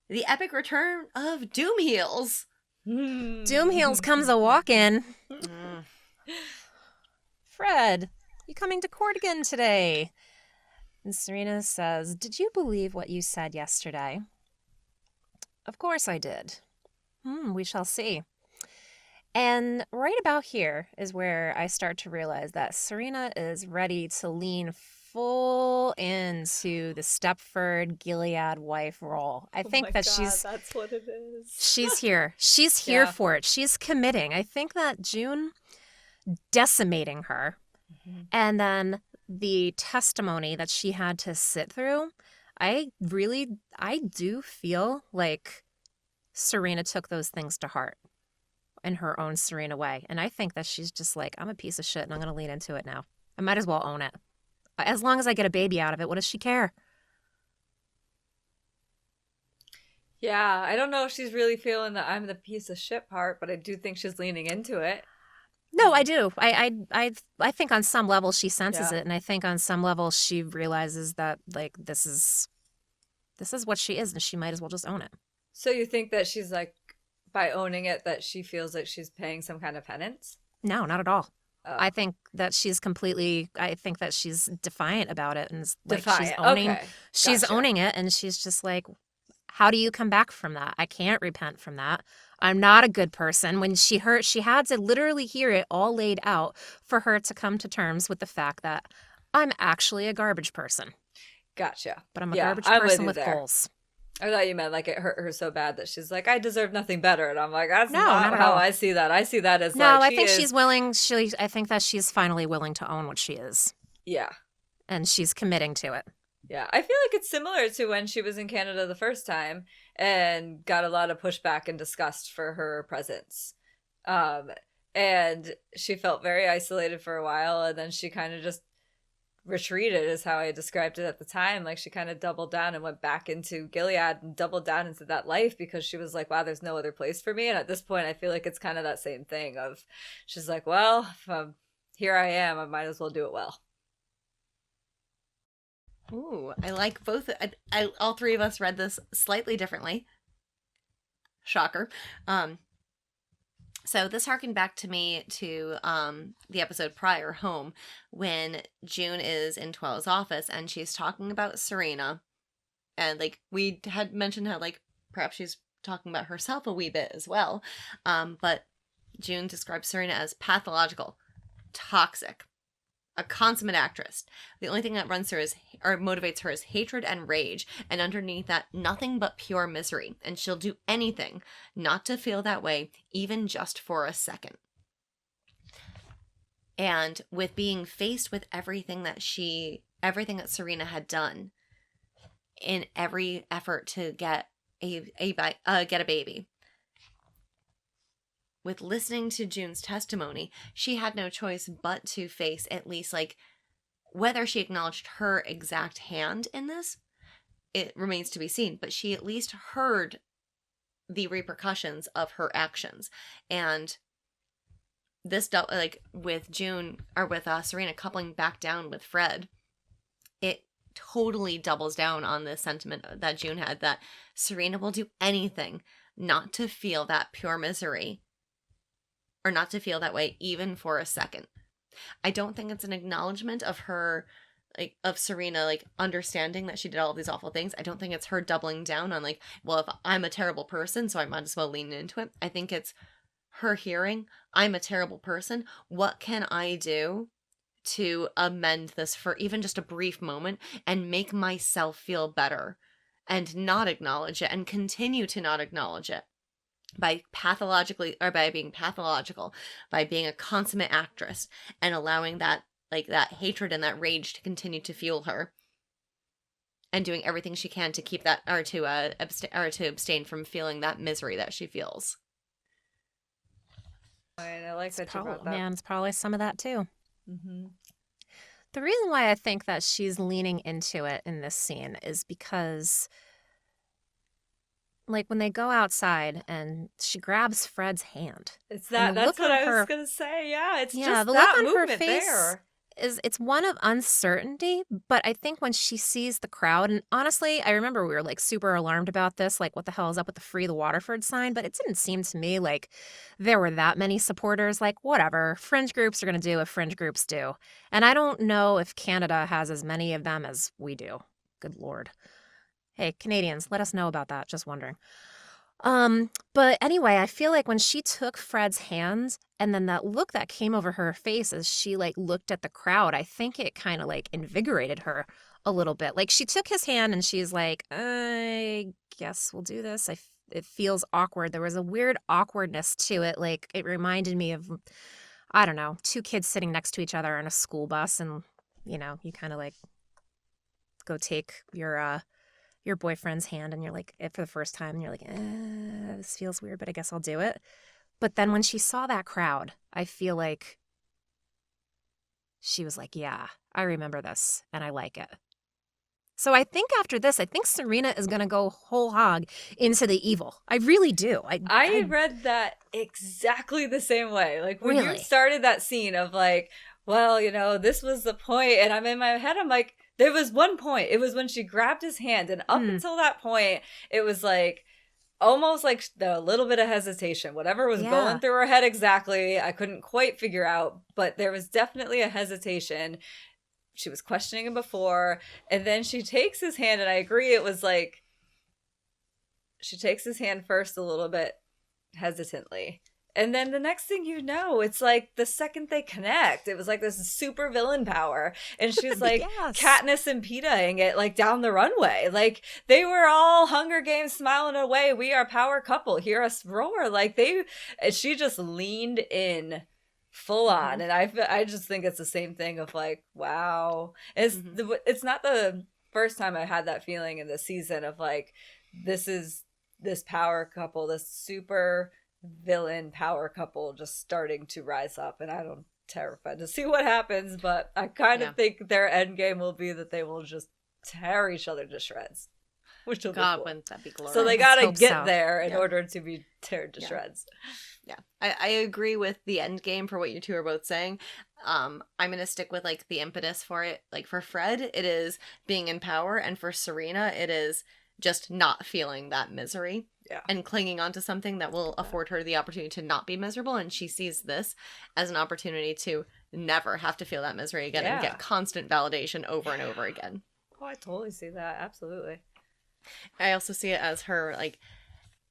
the epic return of Doom Heels. Doom Heels comes a walk-in. Mm. Fred, you coming to court again today? And Serena says, did you believe what you said yesterday? Of course I did. We shall see. And right about here is where I start to realize that Serena is ready to lean full into the Stepford Gilead wife role. I think that God, that's what it is. she's here. She's here Yeah. for it. She's committing. I think that June decimating her and then the testimony that she had to sit through, I do feel like Serena took those things to heart in her own Serena way. And I think that she's just like, I'm a piece of shit and I'm going to lean into it now. I might as well own it. As long as I get a baby out of it, what does she care? Yeah, I don't know if she's really feeling the I'm the piece of shit part, but I do think she's leaning into it. No, I do. I think on some level she senses Yeah. it, and I think on some level she realizes that like this is what she is, and she might as well just own it. So you think that she's like, by owning it, that she feels like she's paying some kind of penance? No, not at all. Oh. I think that she's defiant about it, and like Defiant. She's Gotcha. owning it, and she's just like, how do you come back from that? I can't repent from that. I'm not a good person. When she had to literally hear it all laid out for her to come to terms with the fact that I'm actually a garbage person. Gotcha. But I'm a Yeah, garbage I'm person with with you there. goals. I thought you meant like it hurt her so bad that she's like, I deserve nothing better. And I'm like, that's No, not not at how all. I see that. I see that as No, like, I think she's willing. I think that she's finally willing to own what she is. Yeah. And she's committing to it. Yeah. I feel like it's similar to when she was in Canada the first time and got a lot of pushback and disgust for her presence. And she felt very isolated for a while, and then she kind of just retreated, is how I described it at the time. Like, she kind of doubled down and went back into Gilead and doubled down into that life because she was like, wow, there's no other place for me. And at this point, I feel like it's kind of that same thing of, she's like, well, if here I am, I might as well do it well. Ooh, I like both. All three of us read this slightly differently. Shocker. So this harkened back to me to the episode prior, Home, when June is in Twilla's office and she's talking about Serena. And like we had mentioned how like perhaps she's talking about herself a wee bit as well. But June describes Serena as pathological, toxic, a consummate actress. The only thing that runs through motivates her is hatred and rage, and underneath that, nothing but pure misery. And she'll do anything not to feel that way, even just for a second. And with being faced with everything that Serena had done in every effort to get a baby, with listening to June's testimony, she had no choice but to face at least, like, whether she acknowledged her exact hand in this, it remains to be seen, but she at least heard the repercussions of her actions. And this, like, with June, or with Serena coupling back down with Fred, it totally doubles down on the sentiment that June had, that Serena will do anything not to feel that pure misery, or not to feel that way even for a second. I don't think it's an acknowledgement of her, like, of Serena, like, understanding that she did all of these awful things. I don't think it's her doubling down on, like, well, if I'm a terrible person, so I might as well lean into it. I think it's her hearing, I'm a terrible person. What can I do to amend this for even just a brief moment and make myself feel better, and not acknowledge it and continue to not acknowledge it? By being pathological, by being a consummate actress, and allowing that, like, that hatred and that rage to continue to fuel her, and doing everything she can to keep that, or to abstain from feeling that misery that she feels. I like that you brought that. Man, it's probably some of that too. Mm-hmm. The reason why I think that she's leaning into it in this scene is because, like, when they go outside and she grabs Fred's hand. It's that. That's what I was gonna say. Yeah, it's just the that look on her movement face. there. it's one of uncertainty, but I think when she sees the crowd, and honestly, I remember we were like super alarmed about this, like what the hell is up with the Free the Waterford sign, but it didn't seem to me like there were that many supporters. Like, whatever, fringe groups are going to do what fringe groups do. And I don't know if Canada has as many of them as we do. Good Lord. Hey, Canadians, let us know about that. Just wondering. But anyway, I feel like when she took Fred's hands and then that look that came over her face as she like looked at the crowd, I think it kind of like invigorated her a little bit. Like she took his hand and she's like, I guess we'll do this. It feels awkward. There was a weird awkwardness to it. Like it reminded me of, I don't know, two kids sitting next to each other in a school bus and, you know, you kind of like go take your boyfriend's hand and you're like, for the first time, and you're like, this feels weird, but I guess I'll do it. But then when she saw that crowd, I feel like she was like, yeah, I remember this and I like it. So I think after this, I think Serena is going to go whole hog into the evil. I really do. I read that exactly the same way. Like when you started that scene of like, well, you know, this was the point, and I'm in my head, I'm like, there was one point. It was when she grabbed his hand, and up until that point, it was like almost like a little bit of hesitation. Whatever was going through her head exactly, I couldn't quite figure out, but there was definitely a hesitation. She was questioning him before, and then she takes his hand, and I agree, it was like she takes his hand first a little bit hesitantly. And then the next thing you know, it's like the second they connect, it was like this super villain power. And she's like Katniss and Peeta-ing it like down the runway. Like they were all Hunger Games smiling away. We are power couple. Hear us roar. Like she just leaned in full on. And I just think it's the same thing of like, wow. It's not the first time I had that feeling in this season of like, this is this power couple, this super villain power couple just starting to rise up, and I'm terrified to see what happens, but I kind of think their end game will be that they will just tear each other to shreds, which will be cool. Wouldn't that be glorious? So they gotta get there in order to be teared to shreds. I agree with the end game for what you two are both saying. I'm gonna stick with like the impetus for it. Like for Fred, it is being in power, and for Serena, it is just not feeling that misery. And clinging onto something that will afford her the opportunity to not be miserable. And she sees this as an opportunity to never have to feel that misery again and get constant validation over and over again. Oh, I totally see that. Absolutely. I also see it as her, like,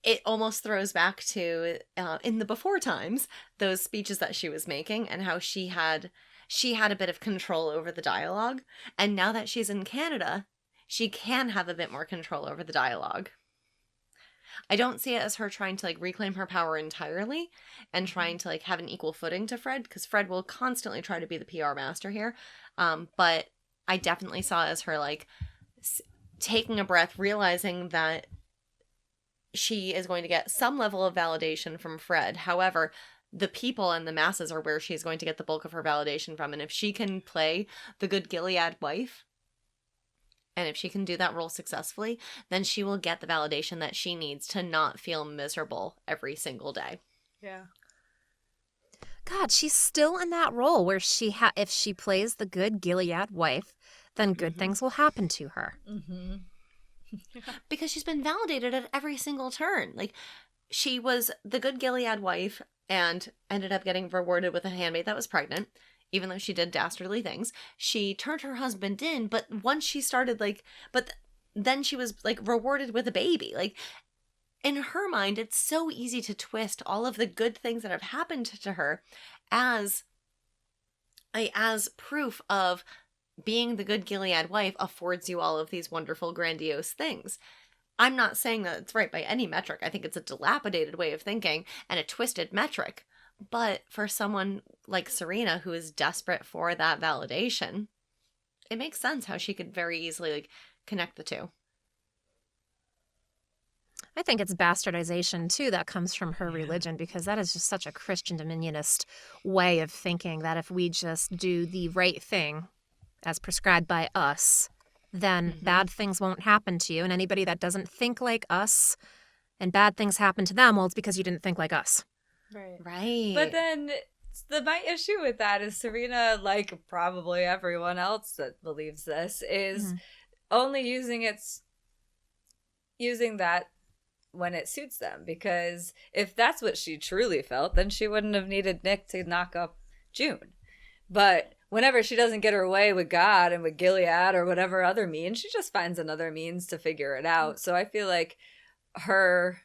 it almost throws back to, in the before times, those speeches that she was making and how she had a bit of control over the dialogue. And now that she's in Canada, she can have a bit more control over the dialogue. I don't see it as her trying to like reclaim her power entirely and trying to like have an equal footing to Fred, because Fred will constantly try to be the PR master here. But I definitely saw it as her like taking a breath, realizing that she is going to get some level of validation from Fred. However, the people and the masses are where she's going to get the bulk of her validation from. And if she can play the good Gilead wife, and if she can do that role successfully, then she will get the validation that she needs to not feel miserable every single day. Yeah. God, she's still in that role where if she plays the good Gilead wife, then good things will happen to her. Because she's been validated at every single turn. Like, she was the good Gilead wife and ended up getting rewarded with a handmaid that was pregnant. Even though she did dastardly things, she turned her husband in, but once she started, like, then she was, like, rewarded with a baby. Like, in her mind, it's so easy to twist all of the good things that have happened to her as proof of being the good Gilead wife affords you all of these wonderful, grandiose things. I'm not saying that it's right by any metric. I think it's a dilapidated way of thinking and a twisted metric. But for someone like Serena, who is desperate for that validation, it makes sense how she could very easily like connect the two. I think it's bastardization, too, that comes from her religion, because that is just such a Christian dominionist way of thinking that if we just do the right thing as prescribed by us, then bad things won't happen to you. And anybody that doesn't think like us and bad things happen to them, well, it's because you didn't think like us. Right. But then my issue with that is Serena, like probably everyone else that believes this, is only using that when it suits them. Because if that's what she truly felt, then she wouldn't have needed Nick to knock up June. But whenever she doesn't get her way with God and with Gilead or whatever other means, she just finds another means to figure it out. So I feel like her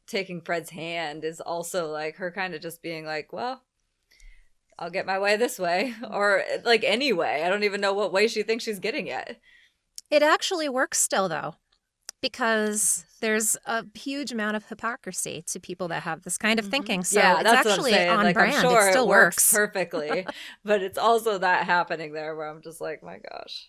taking Fred's hand is also like her kind of just being like, well, I'll get my way this way, or like any way. I don't even know what way she thinks she's getting it. It actually works still, though, because there's a huge amount of hypocrisy to people that have this kind of thinking. So yeah, it's that's actually what I'm saying. on like, brand. I'm sure it still works works perfectly, but it's also that happening there where I'm just like, my gosh.